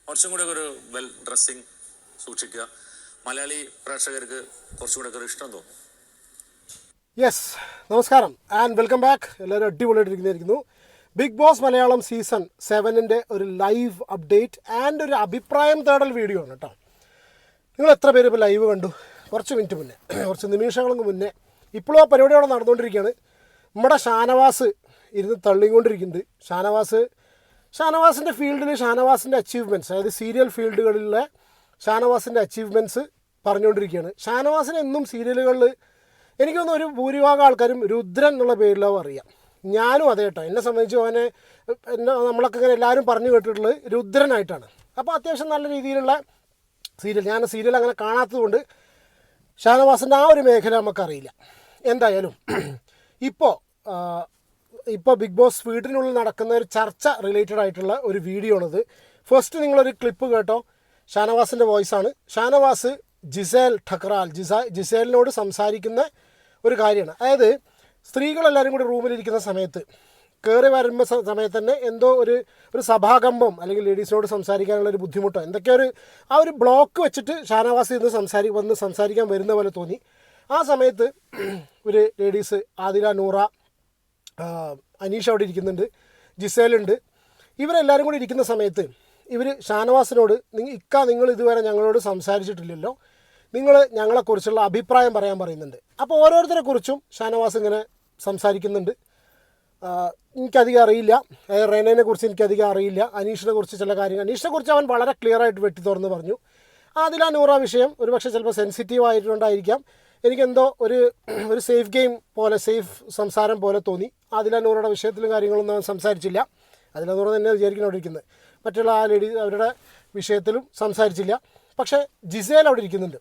കുറച്ചും കൂടെ ഒരു വെൽ ഡ്രസ്സിങ് സൂക്ഷിക്കുക. മലയാളി പ്രേക്ഷകർക്ക് കുറച്ചും കൂടെ ഒരു ഇഷ്ടം തോന്നും. യെസ്, നമസ്കാരം ആൻഡ് വെൽക്കം ബാക്ക്. എല്ലാവരും അടിപൊളിയായിട്ടിരിക്കുന്നു. ബിഗ് ബോസ് മലയാളം സീസൺ 7 ഒരു ലൈവ് അപ്ഡേറ്റ് ആൻഡ് ഒരു അഭിപ്രായം തേടൽ വീഡിയോ ആണ് കേട്ടോ. നിങ്ങൾ എത്ര പേര് ഇപ്പോൾ ലൈവ് കണ്ടു? കുറച്ച് മിനിറ്റ് മുന്നേ, കുറച്ച് നിമിഷങ്ങൾക്ക് മുന്നേ. ഇപ്പോഴും ആ പരിപാടി അവിടെ നടന്നുകൊണ്ടിരിക്കുകയാണ്. നമ്മുടെ ഷാനവാസ് ഇരുന്ന് തള്ളിക്കൊണ്ടിരിക്കുന്നുണ്ട്. ഷാനവാസിൻ്റെ ഫീൽഡിൽ ഷാനവാസിൻ്റെ അച്ചീവ്മെൻറ്റ്സ്, അതായത് സീരിയൽ ഫീൽഡുകളിലെ ഷാനവാസിൻ്റെ അച്ചീവ്മെൻറ്റ്സ് പറഞ്ഞുകൊണ്ടിരിക്കുകയാണ്. ഷാനവാസിനെ എന്നും സീരിയലുകളിൽ എനിക്ക് തോന്നുന്നു ഒരു ഭൂരിഭാഗം ആൾക്കാരും രുദ്രൻ എന്നുള്ള പേരിലാവും അറിയാം. ഞാനും അതേ കേട്ടോ. എന്നെ സംബന്ധിച്ച് നമ്മളൊക്കെ ഇങ്ങനെ എല്ലാവരും പറഞ്ഞു കേട്ടിട്ടുള്ളത് രുദ്രനായിട്ടാണ്. അപ്പോൾ അത്യാവശ്യം നല്ല രീതിയിലുള്ള ഞാൻ സീരിയൽ അങ്ങനെ കാണാത്തതുകൊണ്ട് ഷാനവാസിൻ്റെ ആ ഒരു മേഖല നമുക്കറിയില്ല. എന്തായാലും ഇപ്പോൾ ബിഗ് ബോസ് വീട്ടിനുള്ളിൽ നടക്കുന്ന ഒരു ചർച്ച റിലേറ്റഡ് ആയിട്ടുള്ള ഒരു വീഡിയോ ആണിത്. ഫസ്റ്റ് നിങ്ങളൊരു ക്ലിപ്പ് കേട്ടോ. ഷാനവാസിൻ്റെ വോയിസാണ്. ഷാനവാസ് ജിസേലിനോട് സംസാരിക്കുന്ന ഒരു കാര്യമാണ്. അതായത് സ്ത്രീകളെല്ലാവരും കൂടി റൂമിലിരിക്കുന്ന സമയത്ത് കയറി വരുമ്പോൾ സമയത്ത് തന്നെ എന്തോ ഒരു സഭാകമ്പം അല്ലെങ്കിൽ ലേഡീസിനോട് സംസാരിക്കാനുള്ള ഒരു ബുദ്ധിമുട്ടോ എന്തൊക്കെയോ ആ ഒരു ബ്ലോക്ക് വെച്ചിട്ട് ഷാനവാസ് വന്ന് സംസാരിക്കാൻ വരുന്ന പോലെ തോന്നി. ആ സമയത്ത് ഒരു ലേഡീസ് ആദില, നൂറ, അനീഷ അവിടെ ഇരിക്കുന്നുണ്ട്, ജിസേലുണ്ട്. ഇവരെല്ലാവരും കൂടി ഇരിക്കുന്ന സമയത്ത് ഇവർ ഷാനവാസിനോട് നിങ്ങൾ ഇതുവരെ ഞങ്ങളോട് സംസാരിച്ചിട്ടില്ലല്ലോ, നിങ്ങൾ ഞങ്ങളെക്കുറിച്ചുള്ള അഭിപ്രായം പറയാൻ പറയുന്നുണ്ട്. അപ്പോൾ ഓരോരുത്തരെ കുറിച്ചും ഷാനവാസ് ഇങ്ങനെ സംസാരിക്കുന്നുണ്ട്. എനിക്കധികം അറിയില്ല. റെനേനെ കുറിച്ച് എനിക്കധികം അറിയില്ല. അനീഷിനെ കുറിച്ച് ചില കാര്യങ്ങൾ, അനീഷിനെ കുറിച്ച് അവൻ വളരെ ക്ലിയർ ആയിട്ട് വെട്ടി തുറന്ന് പറഞ്ഞു. ആദില, നൂറ വിഷയം ഒരുപക്ഷെ ചിലപ്പോൾ സെൻസിറ്റീവ് ആയിട്ടുണ്ടായിരിക്കാം. എനിക്കെന്തോ ഒരു സേഫ് ഗെയിം പോലെ, സേഫ് സംസാരം പോലെ തോന്നി. ആദില, നൂറയുടെ വിഷയത്തിലും കാര്യങ്ങളൊന്നും അവൻ സംസാരിച്ചില്ല. ആദില, നൂറ തന്നെ വിചാരിക്കണം അവിടെ ഇരിക്കുന്നത്. മറ്റുള്ള ആ ലേഡീസ് അവരുടെ വിഷയത്തിലും സംസാരിച്ചില്ല. പക്ഷേ ജിസേൽ അവിടെ ഇരിക്കുന്നുണ്ട്.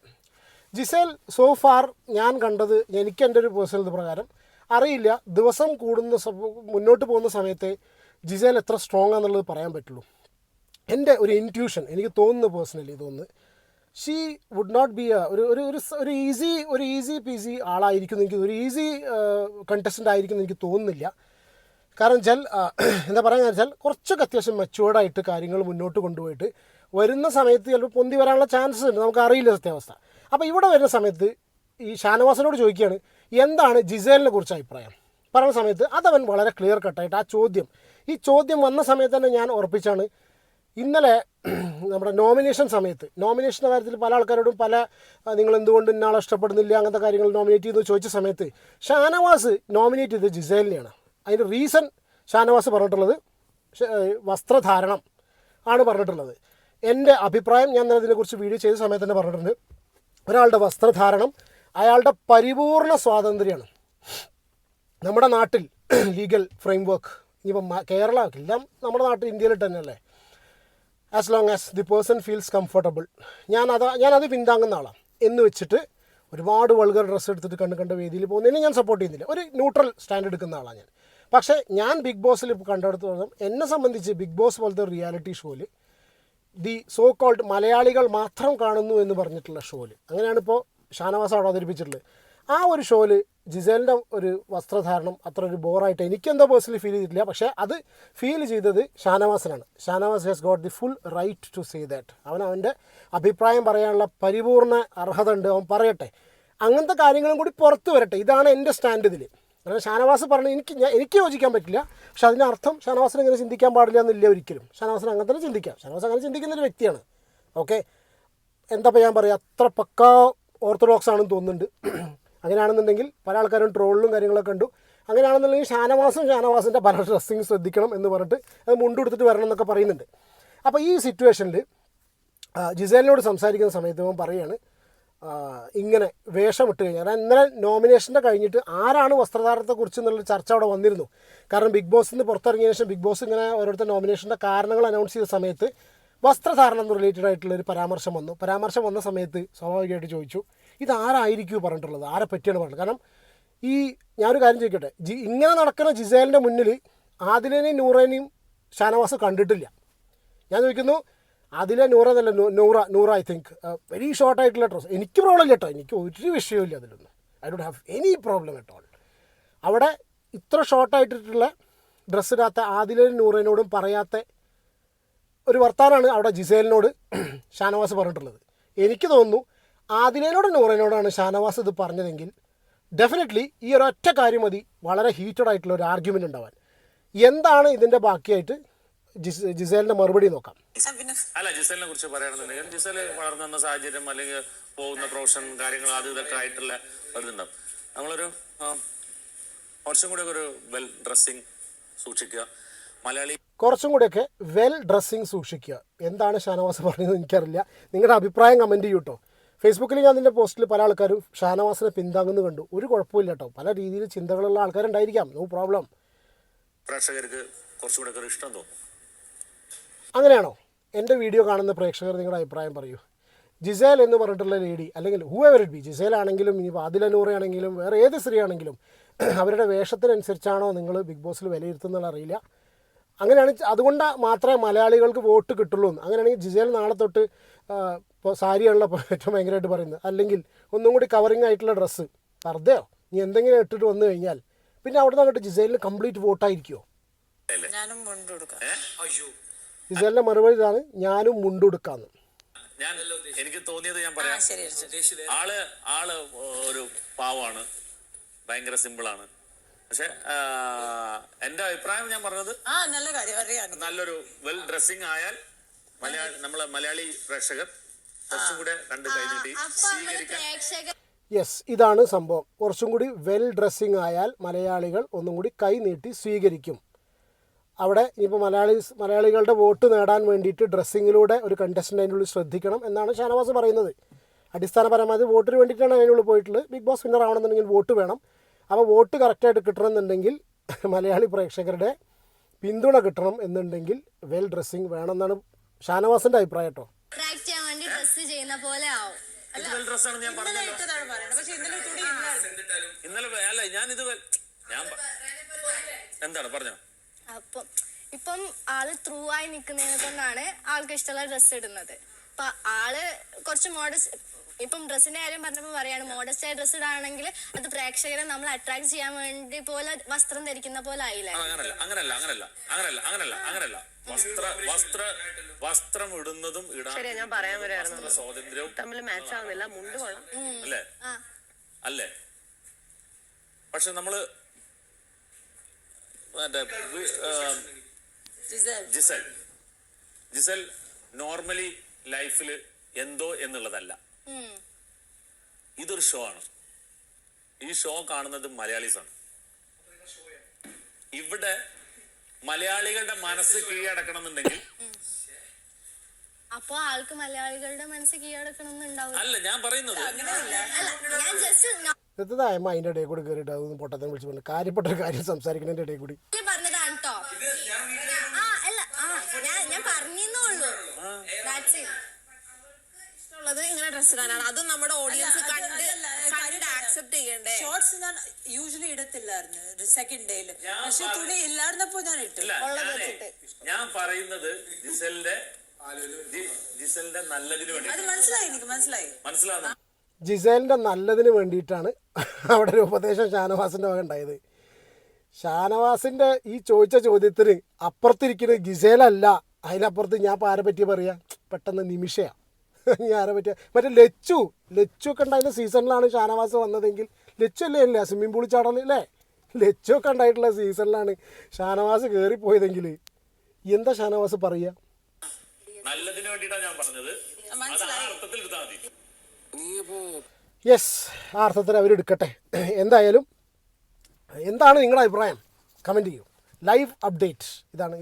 ജിസേൽ സോ ഫാർ ഞാൻ കണ്ടത്, എൻ്റെ ഒരു പേഴ്സണൽ പ്രകാരം അറിയില്ല, ദിവസം മുന്നോട്ട് പോകുന്ന സമയത്ത് ജിസേൽ എത്ര സ്ട്രോങ് ആണെന്നുള്ളത് പറയാൻ പറ്റുള്ളൂ. എൻ്റെ ഒരു ഇൻറ്റ്യൂഷൻ, എനിക്ക് തോന്നുന്നു, പേഴ്സണലി തോന്നുന്നു, ഷീ വുഡ് നോട്ട് ബി ഒരു ഈസി പീസി ആളായിരിക്കും. എനിക്ക് ഒരു ഈസി കണ്ടസ്റ്റൻ്റ് ആയിരിക്കും എനിക്ക് തോന്നുന്നില്ല. കാരണം വെച്ചാൽ എന്താ പറയുക വെച്ചാൽ കുറച്ചൊക്കെ അത്യാവശ്യം മെച്ചുവേർഡായിട്ട് കാര്യങ്ങൾ മുന്നോട്ട് കൊണ്ടുപോയിട്ട് വരുന്ന സമയത്ത് ചിലപ്പോൾ പൊന്തി വരാനുള്ള ചാൻസസ് ഉണ്ട്, നമുക്കറിയില്ല സത്യാവസ്ഥ. അപ്പോൾ ഇവിടെ വരുന്ന സമയത്ത് ഈ ഷാനവാസിനോട് ചോദിക്കുകയാണ് എന്താണ് ജിസേലിനെ കുറിച്ച് അഭിപ്രായം പറയുന്ന സമയത്ത് അതവൻ വളരെ ക്ലിയർ കട്ടായിട്ട് ഈ ചോദ്യം വന്ന സമയത്ത് തന്നെ ഞാൻ ഉറപ്പിച്ചാണ്. ഇന്നലെ നമ്മുടെ നോമിനേഷൻ്റെ കാര്യത്തിൽ പല ആൾക്കാരോടും നിങ്ങൾ എന്തുകൊണ്ട് ഇന്നാളെ ഇഷ്ടപ്പെടുന്നില്ല അങ്ങനത്തെ കാര്യങ്ങൾ നോമിനേറ്റ് ചെയ്ത് ചോദിച്ച സമയത്ത് ഷാനവാസ് നോമിനേറ്റ് ചെയ്തത് ജിസേലിനെയാണ്. അതിൻ്റെ റീസൺ ഷാനവാസ് പറഞ്ഞിട്ടുള്ളത് വസ്ത്രധാരണം ആണ് പറഞ്ഞിട്ടുള്ളത്. എൻ്റെ അഭിപ്രായം ഞാൻ അതിനെക്കുറിച്ച് വീഡിയോ ചെയ്ത സമയത്ത് തന്നെ പറഞ്ഞിട്ടുണ്ട്. ഒരാളുടെ വസ്ത്രധാരണം അയാളുടെ പരിപൂർണ സ്വാതന്ത്ര്യമാണ്. നമ്മുടെ നാട്ടിൽ ലീഗൽ ഫ്രെയിം വർക്ക്, ഇനിയിപ്പം കേരള എല്ലാം നമ്മുടെ നാട്ടിൽ ഇന്ത്യയിൽ തന്നെയല്ലേ, as long as the person feels comfortable, ഞാനത് പിന്താങ്ങുന്ന ആളാണ് എന്ന് വെച്ചിട്ട് ഒരുപാട് വൾഗർ ഡ്രസ്സ് എടുത്തിട്ട് കണ്ട വേദിയിൽ പോകുന്നതിന് ഞാൻ സപ്പോർട്ട് ചെയ്യുന്നില്ല. ഒരു ന്യൂട്രൽ സ്റ്റാൻഡ് എടുക്കുന്ന ആളാണ് ഞാൻ. പക്ഷേ ഞാൻ ബിഗ് ബോസിൽ കണ്ടെടുത്തോളം എന്നെ സംബന്ധിച്ച് ബിഗ് ബോസ് പോലത്തെ റിയാലിറ്റി ഷോയിൽ ദി സോ കോൾഡ് മലയാളികൾ മാത്രം കാണുന്നു എന്ന് പറഞ്ഞിട്ടുള്ള ഷോയിൽ, അങ്ങനെയാണ് ഇപ്പോൾ ഷാനവാസ് അവിടെ അവതരിപ്പിച്ചിട്ടുള്ളത്. ആ ഒരു ഷോയിൽ ജിസേലിൻ്റെ ഒരു വസ്ത്രധാരണം അത്ര ഒരു ബോറായിട്ട് എനിക്കെന്തോ പേഴ്സണലി ഫീൽ ചെയ്തിട്ടില്ല. പക്ഷേ അത് ഫീൽ ചെയ്തത് ഷാനവാസിനാണ്. Shanavas has got the full right to say that. അവൻ്റെ അഭിപ്രായം പറയാനുള്ള പരിപൂർണ്ണ അർഹത ഉണ്ട്, അവൻ പറയട്ടെ. അങ്ങനത്തെ കാര്യങ്ങളും കൂടി പുറത്ത് വരട്ടെ. ഇതാണ് എൻ്റെ സ്റ്റാൻഡ് ഇതിൽ. കാരണം ഷാനവാസ് പറഞ്ഞ് എനിക്ക് യോജിക്കാൻ പറ്റില്ല. പക്ഷെ അതിനർത്ഥം ഷാനവാസിന് ഇങ്ങനെ ചിന്തിക്കാൻ പാടില്ല എന്നില്ല ഒരിക്കലും. ഷാനവാസിന് അങ്ങനെ തന്നെ ചിന്തിക്കാം. ഷാനവാസ് അങ്ങനെ ചിന്തിക്കുന്നൊരു വ്യക്തിയാണ്. ഓക്കെ, എന്താ ഞാൻ പറയുക, അത്ര പക്കാ ഓർത്തഡോക്സ് ആണെന്ന് തോന്നുന്നുണ്ട്. അങ്ങനെയാണെന്നുണ്ടെങ്കിൽ പല ആൾക്കാരും ട്രോളിലും കാര്യങ്ങളൊക്കെ കണ്ടു. അങ്ങനെയാണെന്നുണ്ടെങ്കിൽ ഷാനവാസിൻ്റെ പല ഡ്രസ്സിങ് ശ്രദ്ധിക്കണം എന്ന് പറഞ്ഞിട്ട് അത് മുണ്ടെടുത്തിട്ട് വരണം എന്നൊക്കെ പറയുന്നുണ്ട്. അപ്പോൾ ഈ സിറ്റുവേഷനിൽ ജിസേലിനോട് സംസാരിക്കുന്ന സമയത്ത് അവൻ പറയുകയാണ് ഇങ്ങനെ വേഷം ഇട്ട് കഴിഞ്ഞാൽ, ഇന്നലെ നോമിനേഷൻ്റെ കഴിഞ്ഞിട്ട് ആരാണ് വസ്ത്രധാരണത്തെക്കുറിച്ച് എന്നുള്ളൊരു ചർച്ച അവിടെ വന്നിരുന്നു. കാരണം ബിഗ് ബോസിൽ നിന്ന് പുറത്തിറങ്ങിയ ശേഷം ബിഗ് ബോസ് ഇങ്ങനെ ഓരോരുത്തർ നോമിനേഷൻ്റെ കാരണങ്ങൾ അനൗൺസ് ചെയ്ത സമയത്ത് വസ്ത്രധാരണം റിലേറ്റഡ് ആയിട്ടുള്ളൊരു പരാമർശം വന്ന സമയത്ത് സ്വാഭാവികമായിട്ട് ചോദിച്ചു ഇതാരായിരിക്കും പറഞ്ഞിട്ടുള്ളത്, ആരെ പറ്റിയാണ് പറഞ്ഞത്. കാരണം ഞാനൊരു കാര്യം ചോദിക്കട്ടെ, ഇങ്ങനെ നടക്കുന്ന ജിസേലിൻ്റെ മുന്നിൽ ആദിലേനെയും നൂറേനെയും ഷാനവാസ് കണ്ടിട്ടില്ല. ഞാൻ ചോദിക്കുന്നു, അതിലെ നൂറ ഐ തിങ്ക് വെരി ഷോർട്ടായിട്ടുള്ള ഡ്രസ്സ്. എനിക്ക് പ്രോബ്ലം ഇല്ല കേട്ടോ, എനിക്ക് ഒരു വിഷയമില്ല അതിലൊന്നും. I don't have any problem at all. അവിടെ ഇത്ര ഷോർട്ടായിട്ടുള്ള ഡ്രസ്സിനകത്ത് ആദിലേനും നൂറേനോടും പറയാത്ത ഒരു വർത്താനാണ് അവിടെ ജിസേലിനോട് ഷാനവാസ് പറഞ്ഞിട്ടുള്ളത്. എനിക്ക് തോന്നുന്നു ആദിലയോടും നൂറിനോടാണ് ഷാനവാസ് ഇത് പറഞ്ഞതെങ്കിൽ ഡെഫിനറ്റ്ലി ഈ ഒരൊറ്റ കാര്യം മതി വളരെ ഹീറ്റഡ് ആയിട്ടുള്ള ഒരു ആർഗ്യുമെൻ്റ് ഉണ്ടാവാൻ. എന്താണ് ഇതിൻ്റെ ബാക്കിയായിട്ട് ജിസേലിൻ്റെ മറുപടി നോക്കാം. അല്ല, ജിസേലിനെ കുറിച്ച് പറയുകയാണെന്നുണ്ടെങ്കിൽ ജിസേൽ വളർന്നു വന്ന സാഹചര്യം അല്ലെങ്കിൽ പോകുന്ന പ്രൊഫഷൻ കാര്യങ്ങൾ അത് ഇതൊക്കെ ആയിട്ടുള്ള ഒരിതുണ്ടാവും. നമ്മളൊരു കുറച്ചും കൂടെ ഒരു വെൽ ഡ്രസ്സിങ് സൂക്ഷിക്കുക. മലയാളി കുറച്ചും കൂടെയൊക്കെ വെൽ ഡ്രസ്സിങ് സൂക്ഷിക്കുക. എന്താണ് ഷാനവാസ് പറഞ്ഞത് എനിക്കറിയില്ല. നിങ്ങളുടെ അഭിപ്രായം കമൻറ്റ് ചെയ്യൂ കേട്ടോ. ഫേസ്ബുക്കിൽ ഞാൻ അതിൻ്റെ പോസ്റ്റിൽ പല ആൾക്കാരും ഷാനവാസിനെ പിന്താങ്ങുന്നു കണ്ടു. ഒരു കുഴപ്പമില്ല കേട്ടോ. പല രീതിയിൽ ചിന്തകളുള്ള ആൾക്കാരുണ്ടായിരിക്കാം, നോ പ്രോബ്ലം. പ്രേക്ഷകർക്ക് കുറച്ചുകൂടെ ഒരു ഇഷ്ടം തോന്നും. അങ്ങനെയാണോ? എൻ്റെ വീഡിയോ കാണുന്ന പ്രേക്ഷകർ നിങ്ങളുടെ അഭിപ്രായം പറയൂ. ജിസേൽ എന്ന് പറഞ്ഞിട്ടുള്ള ലേഡി അല്ലെങ്കിൽ ഹൂ എവർ ഇറ്റ് ബി, ജിസേലാണെങ്കിലും ഇനി ആദില നൂറയാണെങ്കിലും വേറെ ഏത് സ്ത്രീ ആണെങ്കിലും അവരുടെ വേഷത്തിനനുസരിച്ചാണോ നിങ്ങൾ ബിഗ് ബോസിൽ വിലയിരുത്തുന്നത് അറിയില്ല. അങ്ങനെയാണ്, അതുകൊണ്ട് മാത്രമേ മലയാളികൾക്ക് വോട്ട് കിട്ടുള്ളൂ. അങ്ങനെയാണെങ്കിൽ ജിസേൽ നാളെ തൊട്ട് ഇപ്പോൾ സാരിയാണല്ലോ ഏറ്റവും ഭയങ്കരമായിട്ട് പറയുന്നത്, അല്ലെങ്കിൽ ഒന്നും കൂടി കവറിങ് ആയിട്ടുള്ള ഡ്രസ്സ് പർദ്ദയോ നീ എന്തെങ്കിലും ഇട്ടിട്ട് വന്നു കഴിഞ്ഞാൽ പിന്നെ അവിടെ നിന്ന് അങ്ങോട്ട് ജിസേലിന് കംപ്ലീറ്റ് വോട്ടായിരിക്കുമോ? ജിസേലിൻ്റെ മറുപടി ഇതാണ്, ഞാനും മുണ്ടുടുക്കാന്ന്. എനിക്ക് തോന്നിയത് ഞാൻ പറയാം. ആള് ഒരു പാവമാണ്, ഭയങ്കര സിമ്പിളാണ്. പക്ഷെ എന്റെ അഭിപ്രായം ഞാൻ പറഞ്ഞത് നല്ലൊരു വെൽ ഡ്രസ്സിങ് ആയാൽ നമ്മളെ മലയാളി പ്രേക്ഷകർ കുറച്ചും കൂടെ രണ്ട് കൈ നീട്ടി സ്വീകരിക്കാൻ. യെസ്, ഇതാണ് സംഭവം. കുറച്ചും കൂടി വെൽ ഡ്രസ്സിങ് ആയാൽ മലയാളികൾ ഒന്നും കൂടി കൈ നീട്ടി സ്വീകരിക്കും. അവിടെ ഇനിയിപ്പോൾ മലയാളികളുടെ വോട്ട് നേടാൻ വേണ്ടിയിട്ട് ഡ്രസ്സിങ്ങിലൂടെ ഒരു കണ്ടസ്റ്റൻ്റ് അതിനുള്ളിൽ ശ്രദ്ധിക്കണം എന്നാണ് ഷാനവാസ് പറയുന്നത്. അടിസ്ഥാനപരമായി വോട്ടിന് വേണ്ടിയിട്ടാണ് അതിനുള്ളിൽ പോയിട്ടുള്ളത്. ബിഗ് ബോസ് വിന്നർ ആവണമെന്നുണ്ടെങ്കിൽ വോട്ട് വേണം. അപ്പോൾ വോട്ട് കറക്റ്റായിട്ട് കിട്ടണമെന്നുണ്ടെങ്കിൽ മലയാളി പ്രേക്ഷകരുടെ പിന്തുണ കിട്ടണം എന്നുണ്ടെങ്കിൽ വെൽ ഡ്രസ്സിങ് വേണമെന്നാണ് ഷാനവാസിൻ്റെ അഭിപ്രായം കേട്ടോ. എന്താണ് പറഞ്ഞോ? അപ്പം ഇപ്പം ആള് ത്രൂ ആയി നിൽക്കുന്നതിനെ കൊണ്ടാണ് ആൾക്ക് ഇഷ്ടമുള്ള ഡ്രസ്സ് ഇടുന്നത്. അപ്പൊ ആള് കുറച്ച് മോഡസ്റ്റ്, ഇപ്പം ഡ്രസ്സിന്റെ കാര്യം പറഞ്ഞപ്പോൾ പറയാണ്, മോഡസ്റ്റ് ആയ ഡ്രസ്സ് ഇടാണെങ്കിൽ അത് പ്രേക്ഷകരെ നമ്മൾ അട്രാക്ട് ചെയ്യാൻ വേണ്ടി പോലെ വസ്ത്രം ധരിക്കുന്ന പോലെ ആയില്ലേ? അങ്ങനല്ല. വസ്ത്രം ഇടുന്നതും ശരിയാ, ഞാൻ പറയാൻ വരായിരുന്നു. സ്വാതന്ത്ര്യവും തമ്മിൽ മാച്ച് ആവുന്നില്ല. മുണ്ട് കൊള്ളാം അല്ലേ? പക്ഷെ നമ്മള് ജിസൽ നോർമലി ലൈഫിൽ എന്തോ എന്നുള്ളതല്ല. ഇതൊരു ഷോ ആണ്. ഈ ഷോ കാണുന്നത് മലയാളീസാണ്. ഇവിടെ മലയാളികളുടെ മനസ്സ് കീഴടക്കണമെന്നുണ്ടെങ്കിൽ അപ്പൊ ആൾക്ക് മലയാളികളുടെ മനസ്സ് കീഴടക്കണമെന്നുണ്ടാവും. അല്ല ഞാൻ പറയുന്നത്. തെറ്റായ്മ അതിൻ്റെ ഇടയിൽ കൂടി കയറിയിട്ട് അതൊന്നും പൊട്ടത്തിന് വിളിച്ചു പറഞ്ഞു കാര്യപ്പെട്ട ഒരു കാര്യം സംസാരിക്കുന്നതിൻ്റെ ഇടയിൽ കൂടി പറഞ്ഞതാണ് കേട്ടോ. ഞാൻ പറഞ്ഞുള്ളൂ. ഇഷ്ടമുള്ളത് ഇങ്ങനെ ഡ്രസ് ഇടാനാണ്. അതും നമ്മുടെ ഓഡിയൻസ് കണ്ട് ആക്സെപ്റ്റ് ചെയ്യണ്ടേ. ഷോർട്സ് ഞാൻ യൂഷ്വലി ഇടത്തില്ലായിരുന്നു സെക്കൻഡ് ഡേയില്. പക്ഷെ തുണി ഇല്ലായിരുന്നപ്പോ ഞാൻ ഇട്ടു. ഞാൻ പറയുന്നത് ജിസലിന്റെ നല്ലതിന് വേണ്ടി. അത് മനസ്സിലായി, എനിക്ക് മനസ്സിലായി. ജിസേലിൻ്റെ നല്ലതിന് വേണ്ടിയിട്ടാണ് അവിടെ ഒരു ഉപദേശം ഷാനവാസിൻ്റെ വക ഉണ്ടായത്. ഷാനവാസിൻ്റെ ഈ ചോദിച്ച ചോദ്യത്തിന് അപ്പുറത്തിരിക്കുന്നത് ജിസേലല്ല, അതിനപ്പുറത്ത് ഞാൻ ഇപ്പോൾ ആരെ പറ്റിയ പറയാം, പെട്ടെന്ന് നിമിഷയാണ്. ഞാൻ ആരെ പറ്റിയ മറ്റേ ലച്ചു ഒക്കെ ഉണ്ടായിരുന്ന സീസണിലാണ് ഷാനവാസ് വന്നതെങ്കിൽ, ലച്ചു അല്ലേ സ്വിമ്മിംഗ് പൂളിൽ ചാടലല്ലേ, ലച്ചു ഒക്കെ ഉണ്ടായിട്ടുള്ള സീസണിലാണ് ഷാനവാസ് കയറിപ്പോയതെങ്കിൽ എന്താ ഷാനവാസ് പറയുക? നല്ലതിന് വേണ്ടിയിട്ടാണ് ഞാൻ പറഞ്ഞത്. യെസ്, ആ അർത്ഥത്തിൽ അവരെടുക്കട്ടെ. എന്തായാലും എന്താണ് നിങ്ങളുടെ അഭിപ്രായം? കമൻറ്റ് ചെയ്യൂ. ലൈവ് അപ്ഡേറ്റ് ഇതാണ്.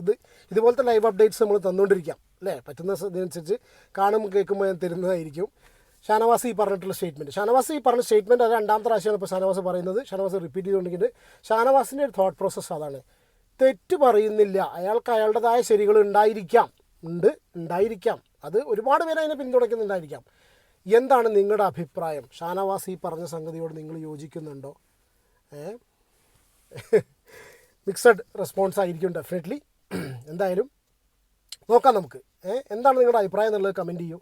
ഇതുപോലത്തെ ലൈവ് അപ്ഡേറ്റ്സ് നമ്മൾ തന്നുകൊണ്ടിരിക്കാം അല്ലേ? പറ്റുന്ന ഇതിനനുസരിച്ച് കാണുമ്പോൾ കേൾക്കുമ്പോൾ ഞാൻ തരുന്നതായിരിക്കും. ഷാനവാസ് ഈ പറഞ്ഞിട്ടുള്ള സ്റ്റേറ്റ്മെൻറ്റ് അത് രണ്ടാമത്തെ പ്രാവശ്യമാണ് ഇപ്പോൾ ഷാനവാസ് പറയുന്നത്. ഷാനവാസ് റിപ്പീറ്റ് ചെയ്തുകൊണ്ടിരിക്കുന്നത്. ഷാനവാസിൻ്റെ ഒരു തോട്ട് പ്രോസസ്സ് അതാണ്. തെറ്റ് പറയുന്നില്ല, അയാൾക്ക് അയാളുടേതായ ശരികൾ ഉണ്ടായിരിക്കാം. അത് ഒരുപാട് പേര് അതിനെ പിന്തുണയ്ക്കുന്നുണ്ടായിരിക്കാം. എന്താണ് നിങ്ങളുടെ അഭിപ്രായം? ഷാനവാസ് ഈ പറഞ്ഞ സംഗതിയോട് നിങ്ങൾ യോജിക്കുന്നുണ്ടോ? മിക്സഡ് റെസ്പോൺസ് ആയിരിക്കും ഡെഫിനറ്റ്ലി. എന്തായാലും നോക്കാം നമുക്ക്. എന്താണ് നിങ്ങളുടെ അഭിപ്രായം എന്നുള്ളത് കമൻറ്റ് ചെയ്യൂ.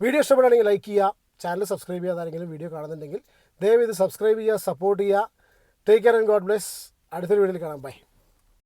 വീഡിയോ ഇഷ്ടപ്പെടുകയാണെങ്കിൽ ലൈക്ക് ചെയ്യുക. ചാനൽ സബ്സ്ക്രൈബ് ചെയ്യാതാരെങ്കിലും വീഡിയോ കാണുന്നുണ്ടെങ്കിൽ ദയവ് ഇത് സബ്സ്ക്രൈബ് ചെയ്യുക, സപ്പോർട്ട് ചെയ്യുക. Take care and God bless. അടുത്തൊരു വീഡിയോയിൽ കാണാം. ബൈ.